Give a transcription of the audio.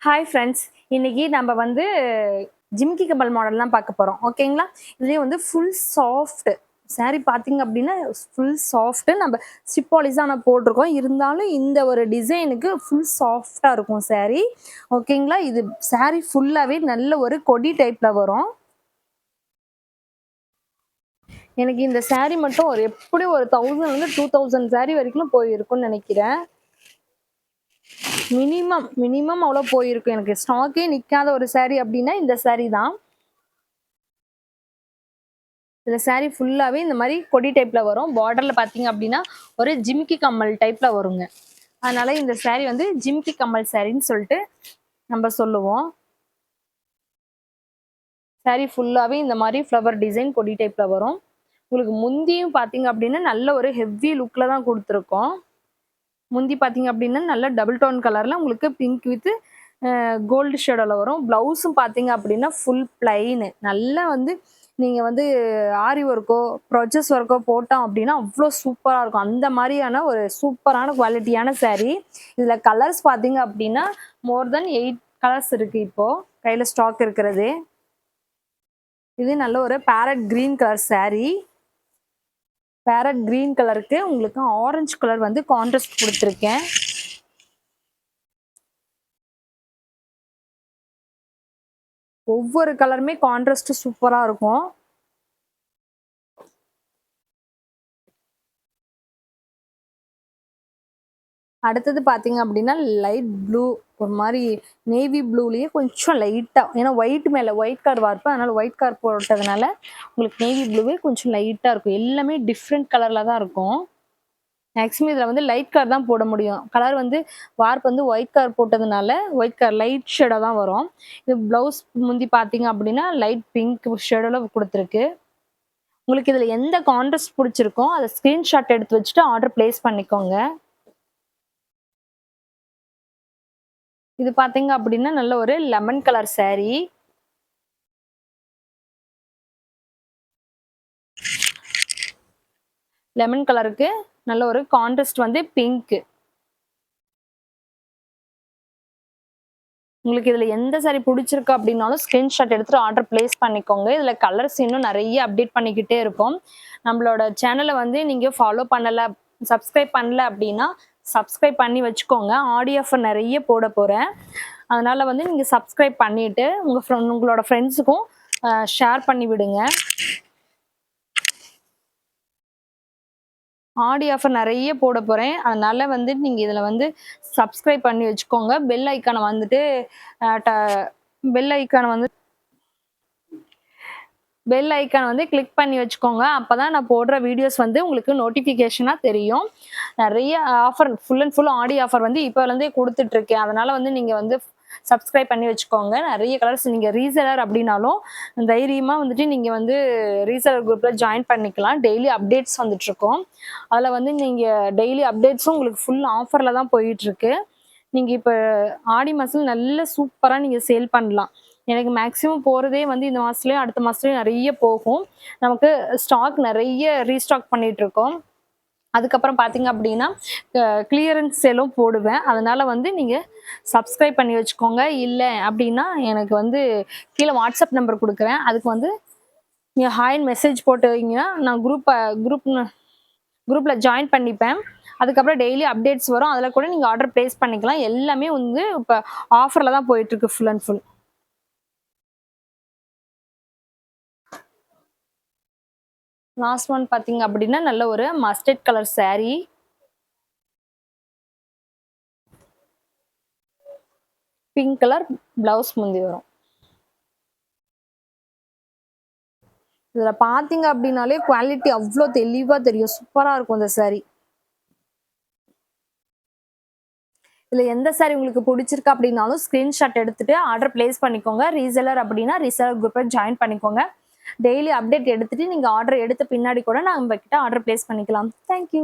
Hi friends, இன்னைக்கு நம்ம வந்து ஜிமிக்கி கமல் மாடல் தான் பார்க்க போறோம். ஓகேங்களா? இதுலயே வந்து ஃபுல் சாஃப்ட் saree பார்த்தீங்க அப்படின்னா ஃபுல் சாஃப்ட். நம்ம ஸ்டிப் பாலிஷ் தான் போட்டிருக்கோம். இருந்தாலும் இந்த ஒரு டிசைனுக்கு ஃபுல் சாஃப்டா இருக்கும் saree. ஓகேங்களா? இது saree ஃபுல்லாவே நல்ல ஒரு கொடி டைப்ல வரும். எனக்கு இந்த saree மட்டும் எப்படி ஒரு 1000 வந்து 2000 saree வரைக்கும் போயிருக்கும்னு நினைக்கிறேன். மினிமம் அவ்வளோ போயிருக்கும். எனக்கு ஸ்டாக்கே நிக்காத ஒரு saree அப்படின்னா இந்த saree தான். இந்த saree ஃபுல்லாவே இந்த மாதிரி கொடி டைப்ல வரும். பார்டர்ல பாத்தீங்க அப்படின்னா ஒரு ஜிமிக்கி கம்மல் டைப்ல வருங்க. அதனால இந்த saree வந்து ஜிமிக்கி கம்மல் சாரின்னு சொல்லிட்டு நம்ம சொல்லுவோம். saree ஃபுல்லாவே இந்த மாதிரி ஃப்ளவர் டிசைன் கொடி டைப்ல வரும். உங்களுக்கு முந்தியும் பாத்தீங்க அப்படின்னா நல்ல ஒரு ஹெவி லுக்ல தான் கொடுத்துருக்கோம். முந்தி பாத்தீங்க அப்படின்னா நல்ல டபுள் டோன் கலர்ல உங்களுக்கு பிங்க் வித் கோல்டு ஷேடோல வரும். பிளவுஸும் பாத்தீங்க அப்படின்னா ஃபுல் பிளைன். நல்லா வந்து நீங்க வந்து ஆரி ஒர்க்கோ ப்ரொஜஸ் ஒர்க்கோ போட்டோம் அப்படின்னா அவ்வளோ சூப்பராக இருக்கும். அந்த மாதிரியான ஒரு சூப்பரான குவாலிட்டியான saree. இதில் கலர்ஸ் பார்த்தீங்க அப்படின்னா மோர் தென் 8 கலர்ஸ் இருக்கு இப்போ கையில் ஸ்டாக் இருக்கிறது. இது நல்ல ஒரு farad green colour saree. Farad green கலருக்கு உங்களுக்கு ஆரஞ்சு கலர் வந்து கான்ட்ராஸ்ட் கொடுத்துருக்கேன். ஒவ்வொரு கலருமே கான்ட்ராஸ்ட் சூப்பராக இருக்கும். அடுத்தது பார்த்தீங்க அப்படின்னா லைட் ப்ளூ, ஒரு மாதிரி நேவி ப்ளூலேயே கொஞ்சம் லைட்டாக, ஏன்னா ஒயிட் மேலே ஒயிட் கார் வார்ப்பேன், அதனால ஒயிட் கார் போட்டதுனால உங்களுக்கு நேவி ப்ளூவே கொஞ்சம் லைட்டாக இருக்கும். எல்லாமே டிஃப்ரெண்ட் கலரில் தான் இருக்கும். மேக்ஸிமம் இதில் வந்து லைட் கார் தான் போட முடியும். கலர் வந்து வார்ப் வந்து ஒயிட் கார் போட்டதுனால ஒயிட் கார் லைட் ஷேடாக தான் வரும். இது ப்ளவுஸ் முந்தி பார்த்தீங்க அப்படின்னா லைட் பிங்க் ஷேடோவில் கொடுத்துருக்கு. உங்களுக்கு இதில் எந்த கான்ட்ராஸ்ட் பிடிச்சிருக்கோ அதை ஸ்க்ரீன்ஷாட் எடுத்து வச்சுட்டு ஆர்டர் பிளேஸ் பண்ணிக்கோங்க. இது பாத்தீங்க அப்படின்னா நல்ல ஒரு லெமன் கலர் saree. லெமன் கலருக்கு நல்ல ஒரு கான்ட்ராஸ்ட் வந்து பிங்க். உங்களுக்கு இதுல எந்த saree பிடிச்சிருக்கு அப்படின்னாலும் ஸ்கிரீன்ஷாட் எடுத்துட்டு ஆர்டர் பிளேஸ் பண்ணிக்கோங்க. இதுல கலர்ஸ் இன்னும் நிறைய அப்டேட் பண்ணிக்கிட்டே இருக்கும். நம்மளோட சேனலை வந்து நீங்க ஃபாலோ பண்ணல, சப்ஸ்கிரைப் பண்ணல அப்படின்னா சப்ஸ்கிரைப் பண்ணி வச்சுக்கோங்க. ஆடியோ ஆஃபர் நிறைய போட போறேன். அதனால வந்து நீங்க சப்ஸ்கிரைப் பண்ணிட்டு உங்களோட ஃப்ரெண்ட்ஸுக்கும் ஷேர் பண்ணி விடுங்க. ஆடி ஆஃபர் நிறைய போட போறேன். அதனால வந்து நீங்க இதுல வந்து சப்ஸ்கிரைப் பண்ணி வச்சுக்கோங்க. பெல் ஐக்கானை வந்துட்டு பெல் ஐக்கானை வந்து பெல் ஐக்கான் வந்து கிளிக் பண்ணி வச்சுக்கோங்க. அப்பதான் நான் போடுற வீடியோஸ் வந்து உங்களுக்கு நோட்டிஃபிகேஷனா தெரியும். நிறைய offer full and full Aadi offer வந்து இப்போலேருந்தே கொடுத்துட்டு இருக்கேன். அதனால வந்து நீங்க வந்து சப்ஸ்கிரைப் பண்ணி வச்சுக்கோங்க. நிறைய கலர்ஸ், நீங்க ரீசெலர் அப்படின்னாலும் தைரியமா வந்துட்டு நீங்க வந்து ரீசெலர் குரூப்ல ஜாயின் பண்ணிக்கலாம். டெய்லி அப்டேட்ஸ் வந்துட்டு இருக்கோம். அதில் வந்து நீங்க டெய்லி அப்டேட்ஸும் உங்களுக்கு ஃபுல் ஆஃபர்ல தான் போயிட்டு இருக்கு. நீங்க இப்போ ஆடி மாசம் நல்ல சூப்பரா நீங்க சேல் பண்ணலாம். எனக்கு மேக்ஸிமம் போறதே வந்து இந்த மாசத்துலயும் அடுத்த மாசத்துலயும் நிறைய போகும். நமக்கு ஸ்டாக் நிறைய ரீஸ்டாக் பண்ணிட்டு இருக்கோம். அதுக்கப்புறம் பார்த்தீங்க அப்படின்னா கிளியரன்ஸ் சேலும் போடுவேன். அதனால வந்து நீங்க சப்ஸ்கிரைப் பண்ணி வச்சுக்கோங்க. இல்லை அப்படின்னா எனக்கு வந்து கீழே வாட்ஸ்அப் நம்பர் கொடுக்குறேன். அதுக்கு வந்து நீங்க ஹாய்னு மெசேஜ் போட்டு வைங்கன்னா நான் குரூப்ல ஜாயின் பண்ணிப்பேன். அதுக்கப்புறம் டெய்லி அப்டேட்ஸ் வரும். அதில் கூட நீங்க ஆர்டர் பிளேஸ் பண்ணிக்கலாம். எல்லாமே வந்து இப்போ ஆஃபர்ல தான் போயிட்டு இருக்கு full and full. Last one பாத்தீங்க அப்படின்னா நல்ல ஒரு mustard colour saree. Pink colour blouse முந்தி வரும். இதுல பாத்தீங்க அப்படின்னாலே குவாலிட்டி அவ்வளோ தெளிவா தெரியும். சூப்பரா இருக்கும் இந்த saree. இதுல எந்த saree உங்களுக்கு பிடிச்சிருக்கு அப்படின்னாலும் ஸ்கிரீன்ஷாட் எடுத்துட்டு ஆர்டர் பிளேஸ் பண்ணிக்கோங்க. ரீசெலர் அப்படின்னா ரீசெலர் குரூப்பை ஜாயின் பண்ணிக்கோங்க. டெய்லி அப்டேட் எடுத்துட்டு நீங்க ஆர்டர் எடுத்த பின்னாடி கூட நம்ம கிட்ட ஆர்டர் பிளேஸ் பண்ணிக்கலாம். தேங்க்யூ.